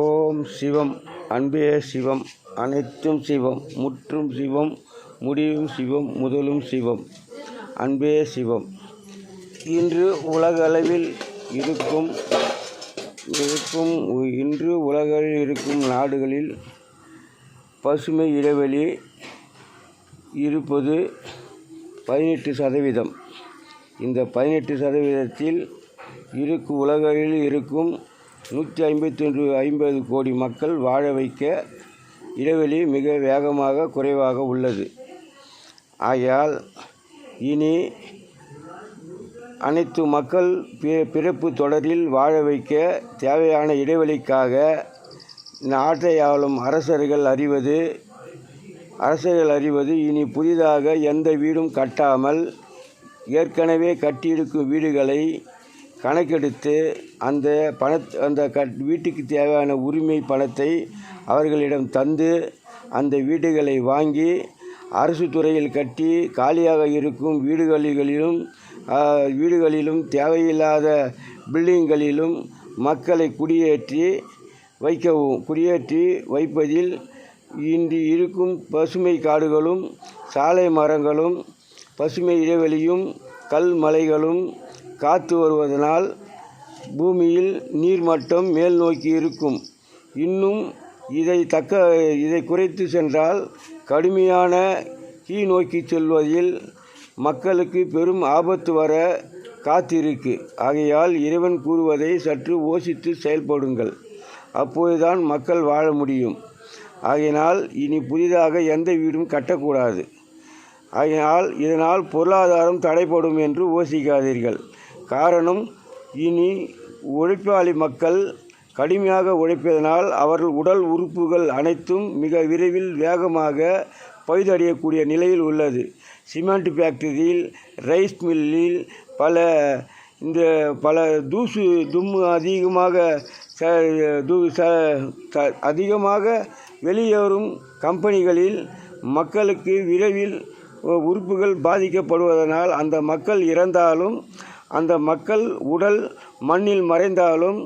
ஓம் சிவம். அன்பே சிவம், அனைத்தும் சிவம், முற்றும் சிவம், முடிவும் சிவம், முதலும் சிவம். அன்பே சிவம். இன்று உலகளவில் இருக்கும் நாடுகளில் பசுமை இடைவெளி இருப்பது 18%. இந்த 18%த்தில் உலகில் இருக்கும் 150 கோடி மக்கள் வாழ வைக்க இடைவெளி மிக வேகமாக குறைவாக உள்ளது. ஆகையால் இனி அனைத்து மக்கள் பிறப்பு தொடரில் வாழ வைக்க தேவையான இடைவெளிக்காக நாட்டை ஆளும் அரசர்கள் அறிவது இனி புதிதாக எந்த வீடும் கட்டாமல் ஏற்கனவே கட்டியிருக்கும் வீடுகளை கணக்கெடுத்து அந்த வீட்டுக்கு தேவையான உரிமை பணத்தை அவர்களிடம் தந்து அந்த வீடுகளை வாங்கி அரசு துறையில் கட்டி காலியாக இருக்கும் வீடுகளிலும் தேவையில்லாத பில்டிங்களிலும் மக்களை குடியேற்றி வைப்பதில் இன்று இருக்கும் பசுமை காடுகளும் சாலை மரங்களும் பசுமை இடைவெளியும் கல்மலைகளும் காத்து வருவதனால் பூமியில் நீர்மட்டம் மேல் நோக்கி இருக்கும். இன்னும் இதை குறைத்து சென்றால் கடுமையான கீழ் நோக்கி செல்வதில் மக்களுக்கு பெரும் ஆபத்து வர காத்திருக்கு. ஆகையால் இறைவன் கூறுவதை சற்று யோசித்து செயல்படுங்கள். அப்போதுதான் மக்கள் வாழ முடியும். ஆகையினால் இனி புதிதாக எந்த வீடும் கட்டக்கூடாது. ஆகையினால் இதனால் பொருளாதாரம் தடைப்படும் என்று யோசிக்காதீர்கள். காரணம், இனி உழைப்பாளி மக்கள் கடுமையாக உழைப்பதனால் அவர்கள் உடல் உறுப்புகள் அனைத்தும் மிக விரைவில் வேகமாக பழுதடையக்கூடிய நிலையில் உள்ளது. சிமெண்ட் ஃபேக்டரியில், ரைஸ் மில்லில் பல தும்மு அதிகமாக வெளியேறும் கம்பெனிகளில் மக்களுக்கு விரைவில் உறுப்புகள் பாதிக்கப்படுவதனால் அந்த மக்கள் இறந்தாலும் அந்த மக்கள் உடல் மண்ணில் மறைந்தாலும்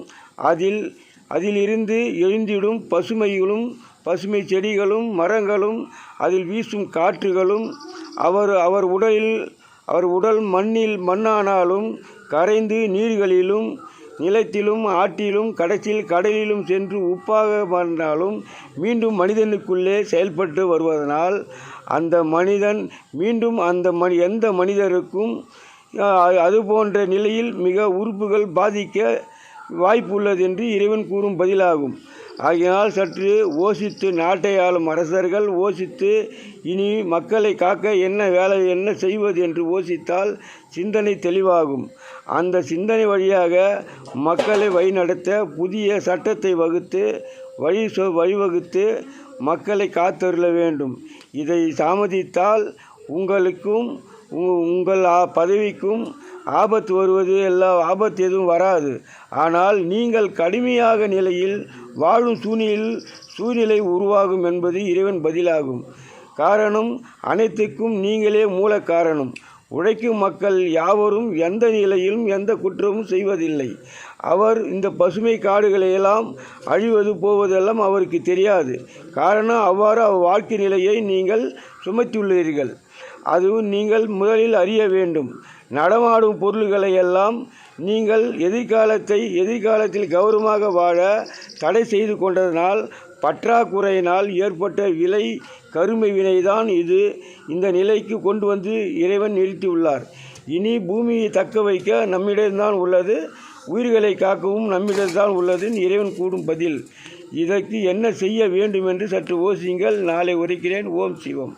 அதிலிருந்து எழுந்திடும் பசுமை செடிகளும் மரங்களும் அதில் வீசும் காற்றுகளும் அவர் உடல் மண்ணானாலும் கரைந்து நீர்களிலும் நிலத்திலும் ஆற்றிலும் கடைசியில் கடலிலும் சென்று உப்பாக மாறினாலும் மீண்டும் மனிதனுக்குள்ளே செயல்பட்டு வருவதனால் அந்த மனிதன் மீண்டும் எந்த மனிதருக்கும் அதுபோன்ற நிலையில் மிக உறுப்புகள் பாதிக்க வாய்ப்புள்ளது என்று இறைவன் கூறும் பதிலாகும். ஆகையினால் சற்று யோசித்து நாட்டை ஆளும் அரசர்கள் யோசித்து இனி மக்களை காக்க என்ன செய்வது என்று யோசித்தால் சிந்தனை தெளிவாகும். அந்த சிந்தனை வழியாக மக்களை வழிநடத்த புதிய சட்டத்தை வழிவகுத்து மக்களை காத்தருள வேண்டும். இதை தாமதித்தால் உங்களுக்கும் உங்கள் பதவிக்கும் ஆபத்து ஆபத்து எதுவும் வராது. ஆனால் நீங்கள் கடுமையாக நிலையில் வாழும் சூழ்நிலை உருவாகும் என்பது இறைவன் பதிலாகும். காரணம், அனைத்துக்கும் நீங்களே மூல காரணம். உழைக்கும் மக்கள் யாவரும் எந்த நிலையிலும் எந்த குற்றமும் செய்வதில்லை. அவர் இந்த பசுமை காடுகளையெல்லாம் அழிவது போவதெல்லாம் அவருக்கு தெரியாது. காரணம், அவ்வாறு வாழ்க்கை நிலையை நீங்கள் சுமத்தியுள்ளீர்கள். அதுவும் நீங்கள் முதலில் அறிய வேண்டும். நடமாடும் பொருள்களை எல்லாம் நீங்கள் எதிர்காலத்தில் கௌரவமாக வாழ தடை செய்து கொண்டதனால் பற்றாக்குறையினால் ஏற்பட்ட கருமை வினைதான் இந்த நிலைக்கு கொண்டு வந்து இறைவன் நிறுத்தியுள்ளார். இனி பூமியை தக்க வைக்க நம்மிடம்தான் உள்ளது, உயிர்களை காக்கவும் நம்மிடம்தான் உள்ளது இறைவன் கூறும் பதில். இதற்கு என்ன செய்ய வேண்டும் என்று சற்று யோசியுங்கள். நாளை உரைக்கிறேன். ஓம் சிவம்.